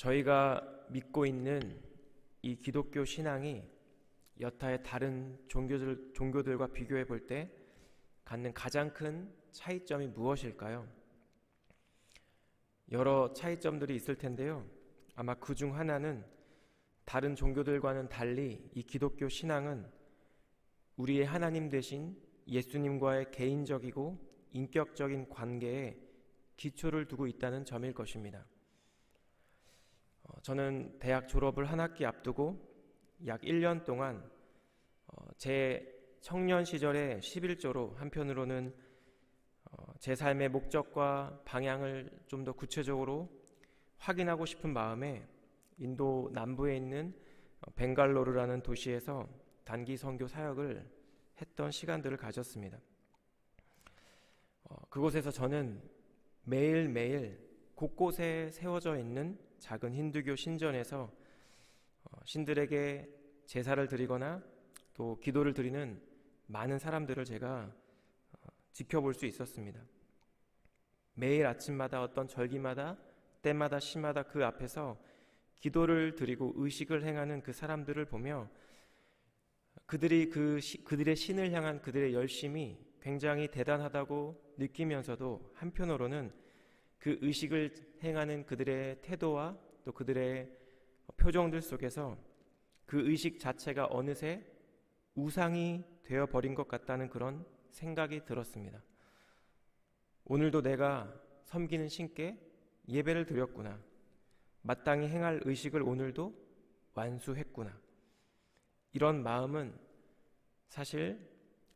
저희가 믿고 있는 이 기독교 신앙이 여타의 다른 종교들과 비교해 볼 때 갖는 가장 큰 차이점이 무엇일까요? 여러 차이점들이 있을 텐데요. 아마 그 중 하나는 다른 종교들과는 달리 이 기독교 신앙은 우리의 하나님 되신 예수님과의 개인적이고 인격적인 관계에 기초를 두고 있다는 점일 것입니다. 저는 대학 졸업을 한 학기 앞두고 약 1년 동안 제 청년 시절의 11조로 한편으로는 제 삶의 목적과 방향을 좀 더 구체적으로 확인하고 싶은 마음에 인도 남부에 있는 벵갈로르라는 도시에서 단기 선교 사역을 했던 시간들을 가졌습니다. 그곳에서 저는 매일매일 곳곳에 세워져 있는 작은 힌두교 신전에서 신들에게 제사를 드리거나 또 기도를 드리는 많은 사람들을 제가 지켜볼 수 있었습니다. 매일 아침마다 어떤 절기마다 때마다 시마다 그 앞에서 기도를 드리고 의식을 행하는 그 사람들을 보며 그들이 그들의 신을 향한 그들의 열심이 굉장히 대단하다고 느끼면서도 한편으로는 그 의식을 행하는 그들의 태도와 또 그들의 표정들 속에서 그 의식 자체가 어느새 우상이 되어버린 것 같다는 그런 생각이 들었습니다. 오늘도 내가 섬기는 신께 예배를 드렸구나. 마땅히 행할 의식을 오늘도 완수했구나. 이런 마음은 사실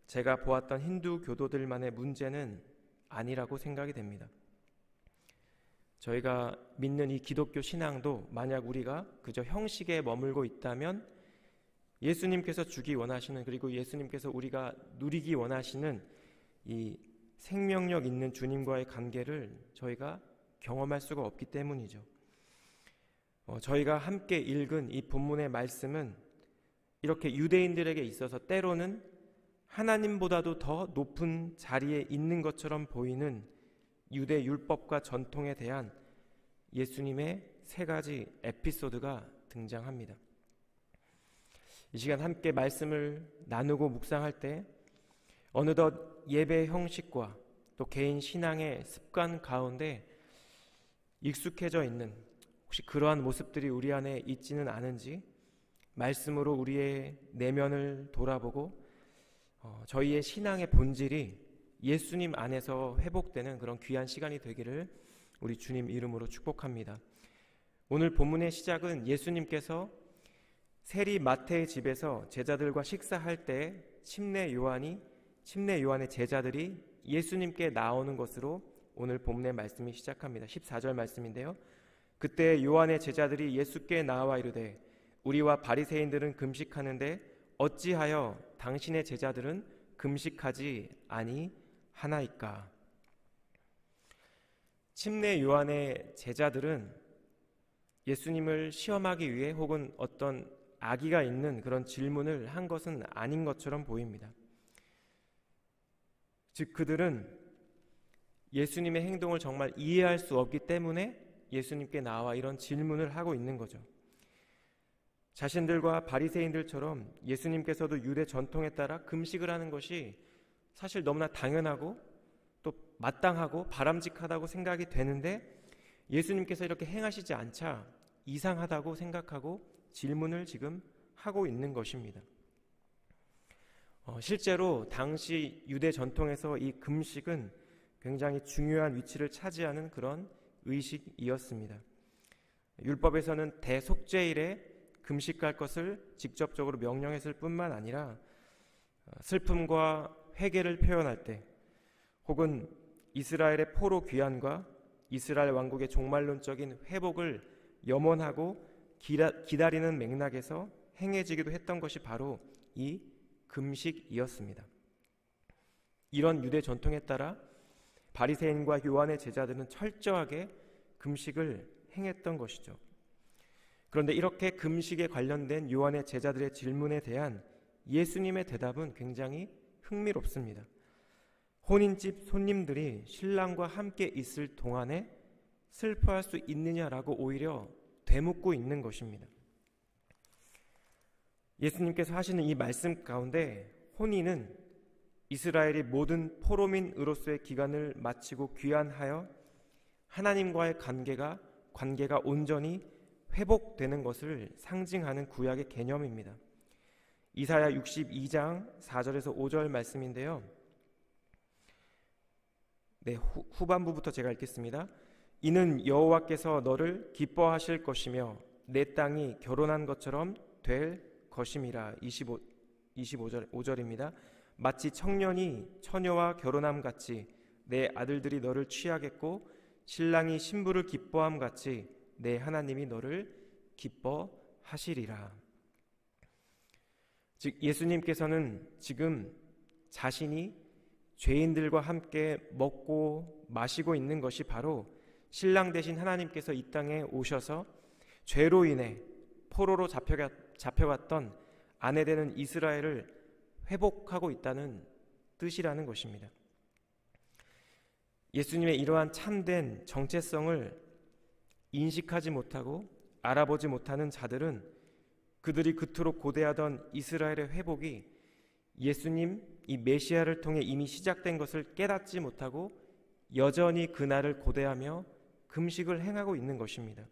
제가 보았던 힌두 교도들만의 문제는 아니라고 생각이 됩니다. 저희가 믿는 이 기독교 신앙도 만약 우리가 그저 형식에 머물고 있다면 예수님께서 주기 원하시는, 그리고 예수님께서 우리가 누리기 원하시는 이 생명력 있는 주님과의 관계를 저희가 경험할 수가 없기 때문이죠. 저희가 함께 읽은 이 본문의 말씀은 이렇게 유대인들에게 있어서 때로는 하나님보다도 더 높은 자리에 있는 것처럼 보이는 유대 율법과 전통에 대한 예수님의 세 가지 에피소드가 등장합니다. 이 시간 함께 말씀을 나누고 묵상할 때 어느덧 예배 형식과 또 개인 신앙의 습관 가운데 익숙해져 있는, 혹시 그러한 모습들이 우리 안에 있지는 않은지 말씀으로 우리의 내면을 돌아보고 저희의 신앙의 본질이 예수님 안에서 회복되는 그런 귀한 시간이 되기를 우리 주님 이름으로 축복합니다. 오늘 본문의 시작은 예수님께서 세리 마태의 집에서 제자들과 식사할 때 침례 요한의 제자들이 예수님께 나오는 것으로 오늘 본문의 말씀이 시작합니다. 14절 말씀인데요. 그때 요한의 제자들이 예수께 나와 이르되 우리와 바리새인들은 금식하는데 어찌하여 당신의 제자들은 금식하지 아니하나이까? 침례 요한의 제자들은 예수님을 시험하기 위해 혹은 어떤 악의가 있는 그런 질문을 한 것은 아닌 것처럼 보입니다. 즉 그들은 예수님의 행동을 정말 이해할 수 없기 때문에 예수님께 나와 이런 질문을 하고 있는 거죠. 자신들과 바리새인들처럼 예수님께서도 유대 전통에 따라 금식을 하는 것이 사실 너무나 당연하고 또 마땅하고 바람직하다고 생각이 되는데 예수님께서 이렇게 행하시지 않자 이상하다고 생각하고 질문을 지금 하고 있는 것입니다. 실제로 당시 유대 전통에서 이 금식은 굉장히 중요한 위치를 차지하는 그런 의식이었습니다. 율법에서는 대속죄일에 금식할 것을 직접적으로 명령했을 뿐만 아니라 슬픔과 회개를 표현할 때 혹은 이스라엘의 포로 귀환과 이스라엘 왕국의 종말론적인 회복을 염원하고 기다리는 맥락에서 행해지기도 했던 것이 바로 이 금식이었습니다. 이런 유대 전통에 따라 바리새인과 요한의 제자들은 철저하게 금식을 행했던 것이죠. 그런데 이렇게 금식에 관련된 요한의 제자들의 질문에 대한 예수님의 대답은 굉장히 흥미롭습니다. 혼인집 손님들이 신랑과 함께 있을 동안에 슬퍼할 수 있느냐라고 오히려 되묻고 있는 것입니다. 예수님께서 하시는 이 말씀 가운데 혼인은 이스라엘이 모든 포로민으로서의 기간을 마치고 귀환하여 하나님과의 관계가 온전히 회복되는 것을 상징하는 구약의 개념입니다. 이사야 62장 4절에서 5절 말씀인데요. 후반부부터 제가 읽겠습니다. 이는 여호와께서 너를 기뻐하실 것이며 내 땅이 결혼한 것처럼 될 것임이라. 5절입니다. 마치 청년이 처녀와 결혼함 같이 내 아들들이 너를 취하겠고 신랑이 신부를 기뻐함 같이 내 하나님이 너를 기뻐하시리라. 즉 예수님께서는 지금 자신이 죄인들과 함께 먹고 마시고 있는 것이 바로 신랑 되신 하나님께서 이 땅에 오셔서 죄로 인해 포로로 잡혀갔던 아내 되는 이스라엘을 회복하고 있다는 뜻이라는 것입니다. 예수님의 이러한 참된 정체성을 인식하지 못하고 알아보지 못하는 자들은 그들이 그토록 고대하던 이스라엘의 회복이 예수님 이 메시아를 통해 이미 시작된 것을 깨닫지 못하고 여전히 그날을 고대하며 금식을 행하고 있는 것입니다.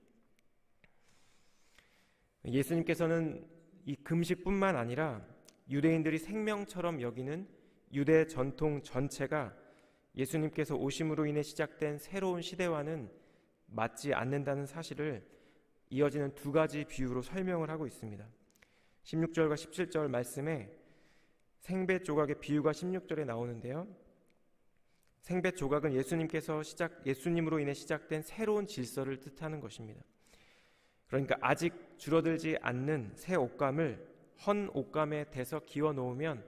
예수님께서는 이 금식뿐만 아니라 유대인들이 생명처럼 여기는 유대 전통 전체가 예수님께서 오심으로 인해 시작된 새로운 시대와는 맞지 않는다는 사실을 이어지는 두 가지 비유로 설명을 하고 있습니다. 16절과 17절 말씀에 생배 조각의 비유가 16절에 나오는데요. 생배 조각은 예수님으로 인해 시작된 새로운 질서를 뜻하는 것입니다. 그러니까 아직 줄어들지 않는 새 옷감을 헌 옷감에 대서 기워 놓으면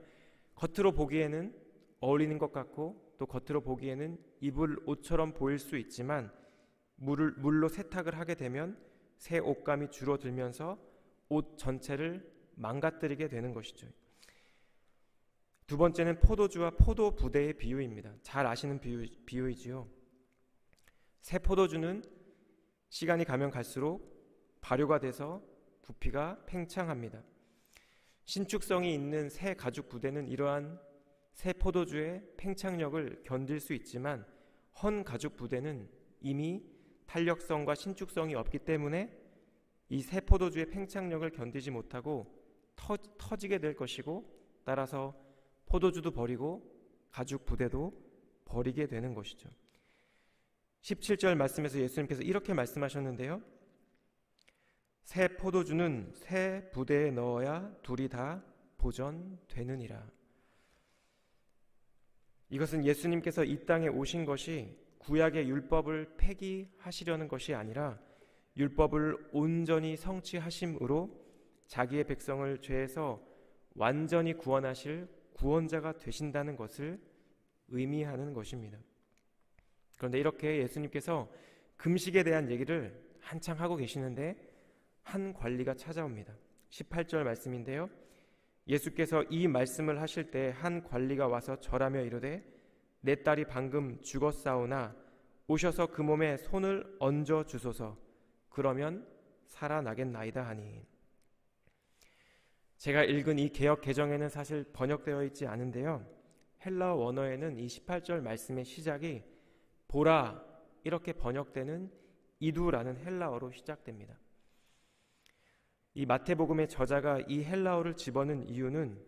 겉으로 보기에는 어울리는 것 같고 또 겉으로 보기에는 입을 옷처럼 보일 수 있지만 물로 세탁을 하게 되면 새 옷감이 줄어들면서 옷 전체를 망가뜨리게 되는 것이죠. 두 번째는 포도주와 포도 부대의 비유입니다. 잘 아시는 비유이지요. 새 포도주는 시간이 가면 갈수록 발효가 돼서 부피가 팽창합니다. 신축성이 있는 새 가죽 부대는 이러한 새 포도주의 팽창력을 견딜 수 있지만 헌 가죽 부대는 이미 탄력성과 신축성이 없기 때문에 이 새 포도주의 팽창력을 견디지 못하고 터지게 될 것이고 따라서 포도주도 버리고 가죽 부대도 버리게 되는 것이죠. 17절 말씀에서 예수님께서 이렇게 말씀하셨는데요. 새 포도주는 새 부대에 넣어야 둘이 다 보전되느니라. 이것은 예수님께서 이 땅에 오신 것이 구약의 율법을 폐기하시려는 것이 아니라 율법을 온전히 성취하심으로 자기의 백성을 죄에서 완전히 구원하실 구원자가 되신다는 것을 의미하는 것입니다. 그런데 이렇게 예수님께서 금식에 대한 얘기를 한창 하고 계시는데 한 관리가 찾아옵니다. 18절 말씀인데요. 예수께서 이 말씀을 하실 때 한 관리가 와서 절하며 이르되 내 딸이 방금 죽었사오나 오셔서 그 몸에 손을 얹어 주소서 그러면 살아나겠나이다 하니. 제가 읽은 이 개역 개정에는 사실 번역되어 있지 않은데요. 헬라어 원어에는 이 18절 말씀의 시작이 보라 이렇게 번역되는 이두라는 헬라어로 시작됩니다. 이 마태복음의 저자가 이 헬라어를 집어넣은 이유는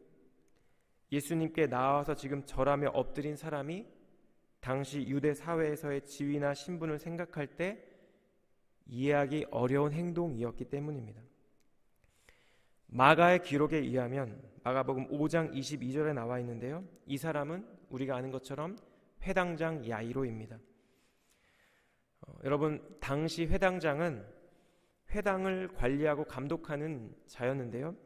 예수님께 나와서 지금 절하며 엎드린 사람이 당시 유대 사회에서의 지위나 신분을 생각할 때 이해하기 어려운 행동이었기 때문입니다. 마가의 기록에 의하면 마가복음 5장 22절에 나와 있는데요. 이 사람은 우리가 아는 것처럼 회당장 야이로입니다. 여러분, 당시 회당장은 회당을 관리하고 감독하는 자였는데요.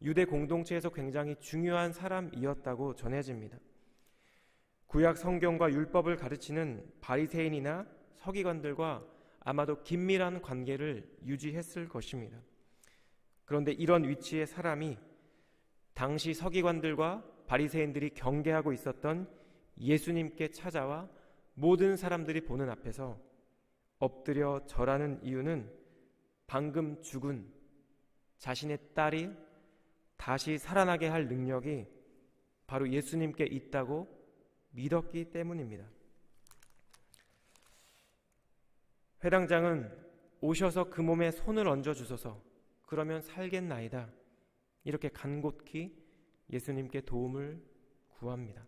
유대 공동체에서 굉장히 중요한 사람이었다고 전해집니다. 구약 성경과 율법을 가르치는 바리새인이나 서기관들과 아마도 긴밀한 관계를 유지했을 것입니다. 그런데 이런 위치의 사람이 당시 서기관들과 바리새인들이 경계하고 있었던 예수님께 찾아와 모든 사람들이 보는 앞에서 엎드려 절하는 이유는 방금 죽은 자신의 딸이 다시 살아나게 할 능력이 바로 예수님께 있다고 믿었기 때문입니다. 회당장은 오셔서 그 몸에 손을 얹어 주소서, 그러면 살겠나이다, 이렇게 간곡히 예수님께 도움을 구합니다.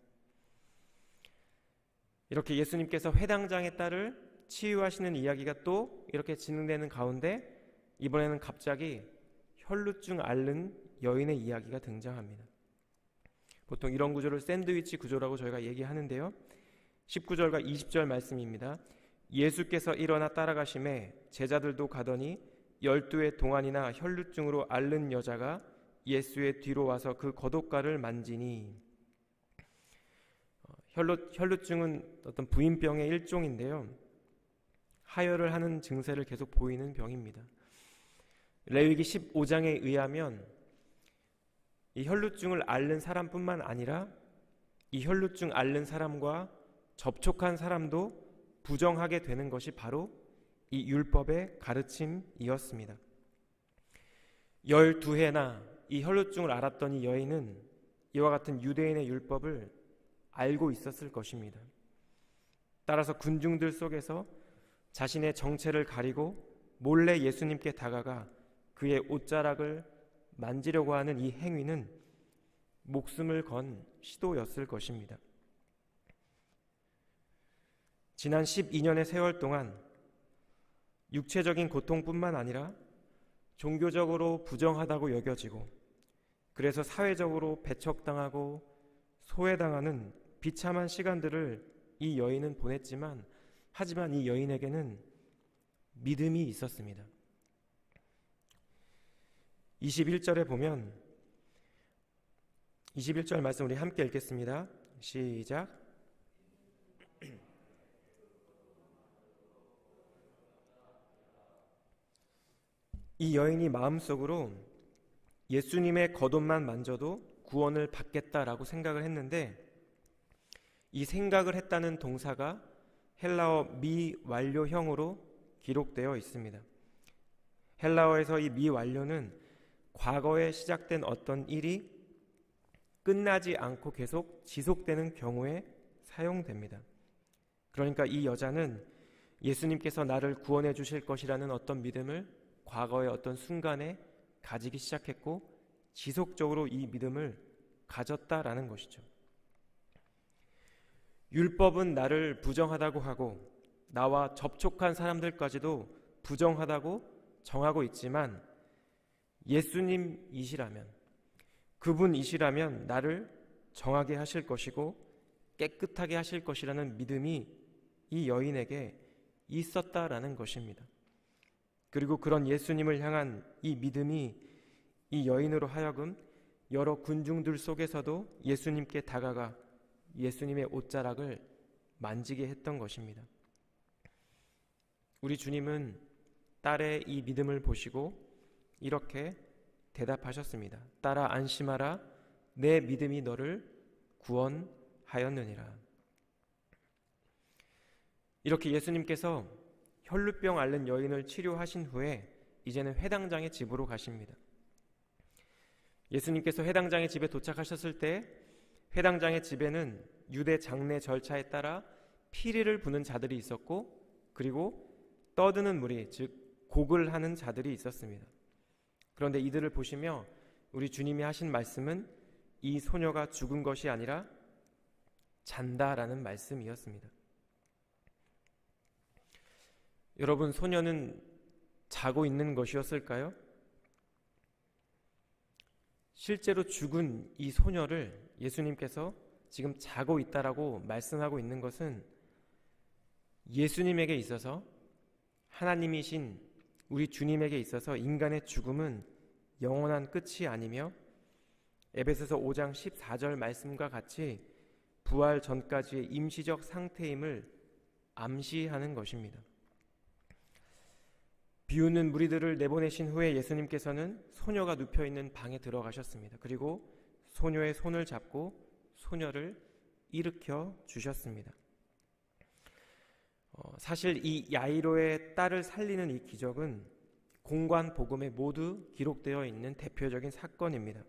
이렇게 예수님께서 회당장의 딸을 치유하시는 이야기가 또 이렇게 진행되는 가운데 이번에는 갑자기 혈루증 앓는 여인의 이야기가 등장합니다. 보통 이런 구조를 샌드위치 구조라고 저희가 얘기하는데요. 19절과 20절 말씀입니다. 예수께서 일어나 따라가심에 제자들도 가더니 12의 동안이나 혈루증으로 앓는 여자가 예수의 뒤로 와서 그 겉옷가를 만지니. 혈루증은 어떤 부인병의 일종인데요. 하혈을 하는 증세를 계속 보이는 병입니다. 레위기 15장에 의하면 이 혈루증을 앓는 사람뿐만 아니라 이 혈루증 앓는 사람과 접촉한 사람도 부정하게 되는 것이 바로 이 율법의 가르침이었습니다. 12해나 이 혈루증을 앓았던 이 여인은 이와 같은 유대인의 율법을 알고 있었을 것입니다. 따라서 군중들 속에서 자신의 정체를 가리고 몰래 예수님께 다가가 그의 옷자락을 만지려고 하는 이 행위는 목숨을 건 시도였을 것입니다. 지난 12년의 세월 동안 육체적인 고통뿐만 아니라 종교적으로 부정하다고 여겨지고, 그래서 사회적으로 배척당하고 소외당하는 비참한 시간들을 이 여인은 보냈지만, 하지만 이 여인에게는 믿음이 있었습니다. 21절에 보면 21절 말씀 우리 함께 읽겠습니다. 시작. 이 여인이 마음속으로 예수님의 겉옷만 만져도 구원을 받겠다라고 생각을 했는데, 이 생각을 했다는 동사가 헬라어 미완료형으로 기록되어 있습니다. 헬라어에서 이 미완료는 과거에 시작된 어떤 일이 끝나지 않고 계속 지속되는 경우에 사용됩니다. 그러니까 이 여자는 예수님께서 나를 구원해 주실 것이라는 어떤 믿음을 과거의 어떤 순간에 가지기 시작했고, 지속적으로 이 믿음을 가졌다라는 것이죠. 율법은 나를 부정하다고 하고 나와 접촉한 사람들까지도 부정하다고 정하고 있지만, 예수님이시라면, 그분이시라면 나를 정하게 하실 것이고 깨끗하게 하실 것이라는 믿음이 이 여인에게 있었다라는 것입니다. 그리고 그런 예수님을 향한 이 믿음이 이 여인으로 하여금 여러 군중들 속에서도 예수님께 다가가 예수님의 옷자락을 만지게 했던 것입니다. 우리 주님은 딸의 이 믿음을 보시고 이렇게 대답하셨습니다. 딸아, 안심하라. 내 믿음이 너를 구원하였느니라. 이렇게 예수님께서 혈루병 앓는 여인을 치료하신 후에 이제는 회당장의 집으로 가십니다. 예수님께서 회당장의 집에 도착하셨을 때 회당장의 집에는 유대 장례 절차에 따라 피리를 부는 자들이 있었고, 그리고 떠드는 무리, 즉 곡을 하는 자들이 있었습니다. 그런데 이들을 보시며 우리 주님이 하신 말씀은 이 소녀가 죽은 것이 아니라 잔다라는 말씀이었습니다. 여러분, 소녀는 자고 있는 것이었을까요? 실제로 죽은 이 소녀를 예수님께서 지금 자고 있다라고 말씀하고 있는 것은 예수님에게 있어서, 하나님이신 우리 주님에게 있어서 인간의 죽음은 영원한 끝이 아니며 에베소서 5장 14절 말씀과 같이 부활 전까지의 임시적 상태임을 암시하는 것입니다. 비웃는 무리들을 내보내신 후에 예수님께서는 소녀가 눕혀있는 방에 들어가셨습니다. 그리고 소녀의 손을 잡고 소녀를 일으켜 주셨습니다. 사실 이 야이로의 딸을 살리는 이 기적은 공관 복음에 모두 기록되어 있는 대표적인 사건입니다.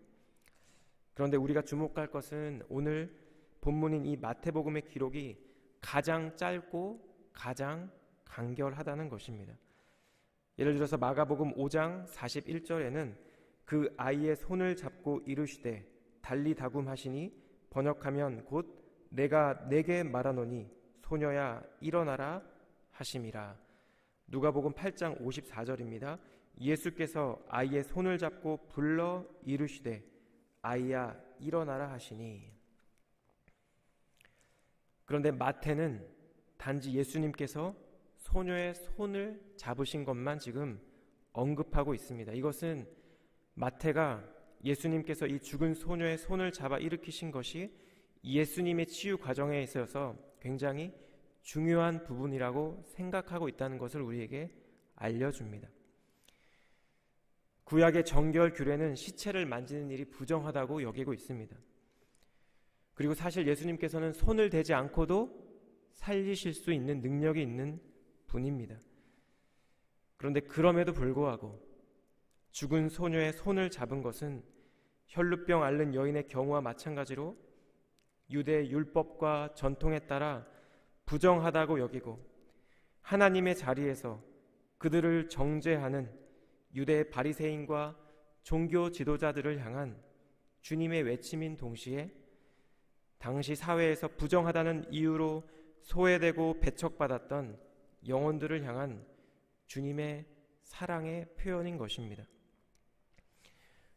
그런데 우리가 주목할 것은 오늘 본문인 이 마태복음의 기록이 가장 짧고 가장 간결하다는 것입니다. 예를 들어서 마가복음 5장 41절에는 그 아이의 손을 잡고 이르시되 달리 다굼하시니 번역하면 곧 내가 네게 말하노니 소녀야 일어나라 하심이라. 누가복음 8장 54절입니다. 예수께서 아이의 손을 잡고 불러 이르시되 아이야 일어나라 하시니. 그런데 마태는 단지 예수님께서 소녀의 손을 잡으신 것만 지금 언급하고 있습니다. 이것은 마태가 예수님께서 이 죽은 소녀의 손을 잡아 일으키신 것이 예수님의 치유 과정에 있어서 굉장히 중요한 부분이라고 생각하고 있다는 것을 우리에게 알려줍니다. 구약의 정결 규례는 시체를 만지는 일이 부정하다고 여기고 있습니다. 그리고 사실 예수님께서는 손을 대지 않고도 살리실 수 있는 능력이 있는 분입니다. 그런데 그럼에도 불구하고 죽은 소녀의 손을 잡은 것은 혈루병 앓는 여인의 경우와 마찬가지로 유대 율법과 전통에 따라 부정하다고 여기고 하나님의 자리에서 그들을 정죄하는 유대 바리새인과 종교 지도자들을 향한 주님의 외침인 동시에 당시 사회에서 부정하다는 이유로 소외되고 배척받았던 영혼들을 향한 주님의 사랑의 표현인 것입니다.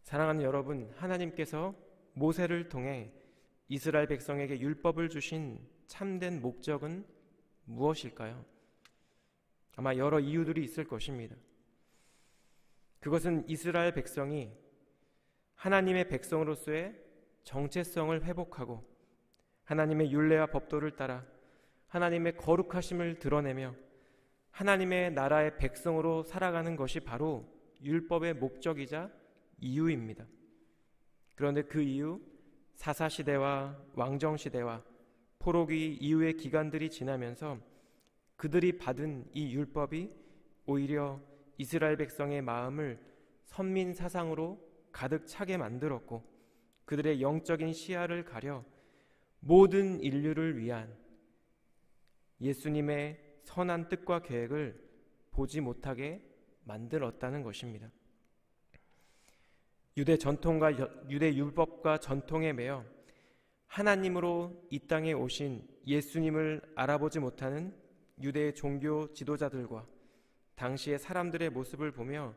사랑하는 여러분, 하나님께서 모세를 통해 이스라엘 백성에게 율법을 주신 참된 목적은 무엇일까요? 아마 여러 이유들이 있을 것입니다. 그것은 이스라엘 백성이 하나님의 백성으로서의 정체성을 회복하고 하나님의 율례와 법도를 따라 하나님의 거룩하심을 드러내며 하나님의 나라의 백성으로 살아가는 것이 바로 율법의 목적이자 이유입니다. 그런데 그 이유, 사사시대와 왕정시대와 포로기 이후의 기간들이 지나면서 그들이 받은 이 율법이 오히려 이스라엘 백성의 마음을 선민 사상으로 가득 차게 만들었고 그들의 영적인 시야를 가려 모든 인류를 위한 예수님의 선한 뜻과 계획을 보지 못하게 만들었다는 것입니다. 유대 전통과 유대 율법과 전통에 매여 하나님으로 이 땅에 오신 예수님을 알아보지 못하는 유대 종교 지도자들과 당시의 사람들의 모습을 보며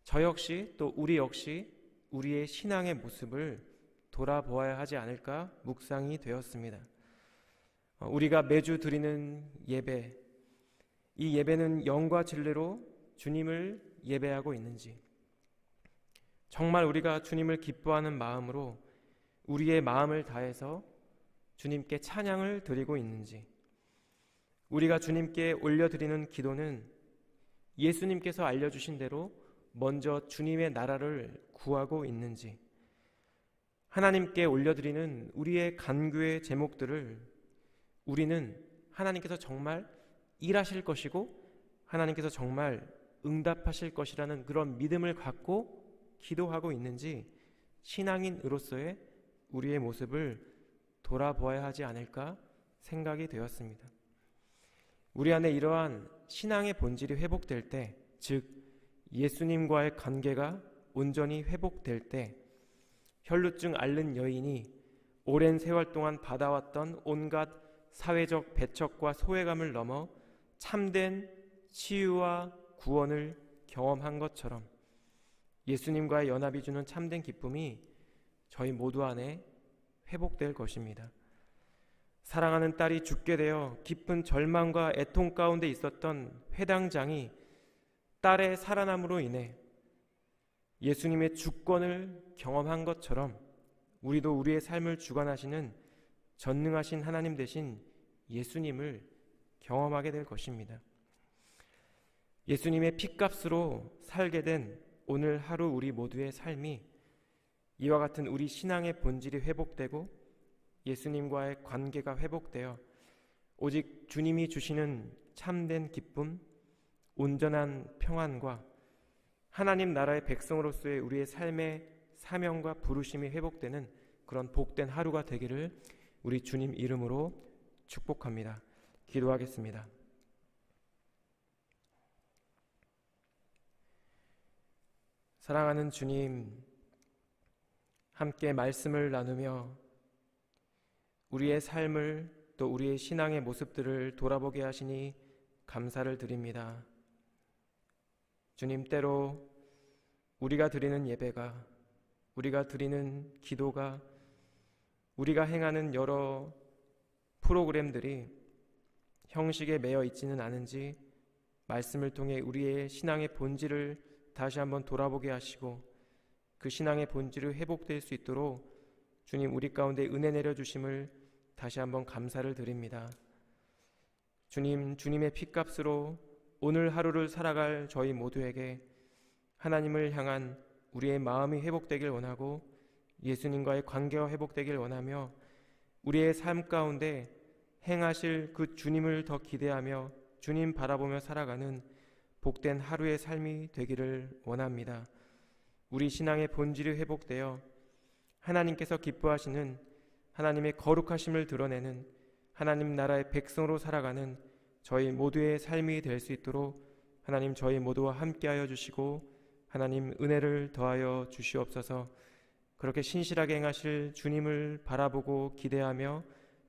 저 역시 또 우리 역시 우리의 신앙의 모습을 돌아보아야 하지 않을까 묵상이 되었습니다. 우리가 매주 드리는 예배, 이 예배는 영과 진리로 주님을 예배하고 있는지, 정말 우리가 주님을 기뻐하는 마음으로 우리의 마음을 다해서 주님께 찬양을 드리고 있는지, 우리가 주님께 올려드리는 기도는 예수님께서 알려주신 대로 먼저 주님의 나라를 구하고 있는지, 하나님께 올려드리는 우리의 간구의 제목들을 우리는 하나님께서 정말 일하실 것이고 하나님께서 정말 응답하실 것이라는 그런 믿음을 갖고 기도하고 있는지 신앙인으로서의 우리의 모습을 돌아보아야 하지 않을까 생각이 되었습니다. 우리 안에 이러한 신앙의 본질이 회복될 때, 즉 예수님과의 관계가 온전히 회복될 때 혈루증 앓는 여인이 오랜 세월 동안 받아왔던 온갖 사회적 배척과 소외감을 넘어 참된 치유와 구원을 경험한 것처럼 예수님과의 연합이 주는 참된 기쁨이 저희 모두 안에 회복될 것입니다. 사랑하는 딸이 죽게 되어 깊은 절망과 애통 가운데 있었던 회당장이 딸의 살아남으로 인해 예수님의 주권을 경험한 것처럼 우리도 우리의 삶을 주관하시는 전능하신 하나님 되신 예수님을 경험하게 될 것입니다. 예수님의 피값으로 살게 된 오늘 하루 우리 모두의 삶이 이와 같은 우리 신앙의 본질이 회복되고 예수님과의 관계가 회복되어 오직 주님이 주시는 참된 기쁨, 온전한 평안과 하나님 나라의 백성으로서의 우리의 삶의 사명과 부르심이 회복되는 그런 복된 하루가 되기를 우리 주님 이름으로 축복합니다. 기도하겠습니다. 사랑하는 주님, 함께 말씀을 나누며 우리의 삶을 또 우리의 신앙의 모습들을 돌아보게 하시니 감사를 드립니다. 주님, 때로 우리가 드리는 예배가, 우리가 드리는 기도가, 우리가 행하는 여러 프로그램들이 형식에 매여 있지는 않은지 말씀을 통해 우리의 신앙의 본질을 다시 한번 돌아보게 하시고 그 신앙의 본질이 회복될 수 있도록 주님, 우리 가운데 은혜 내려주심을 다시 한번 감사를 드립니다. 주님, 주님의 피값으로 오늘 하루를 살아갈 저희 모두에게 하나님을 향한 우리의 마음이 회복되길 원하고 예수님과의 관계가 회복되길 원하며 우리의 삶 가운데 행하실 그 주님을 더 기대하며 주님 바라보며 살아가는 복된 하루의 삶이 되기를 원합니다. 우리 신앙의 본질이 회복되어 하나님께서 기뻐하시는 하나님의 거룩하심을 드러내는 하나님 나라의 백성으로 살아가는 저희 모두의 삶이 될 수 있도록 하나님 저희 모두와 함께하여 주시고 하나님 은혜를 더하여 주시옵소서. 그렇게 신실하게 행하실 주님을 바라보고 기대하며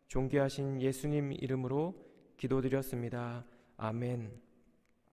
존귀하신 예수님 이름으로 기도드렸습니다. 아멘.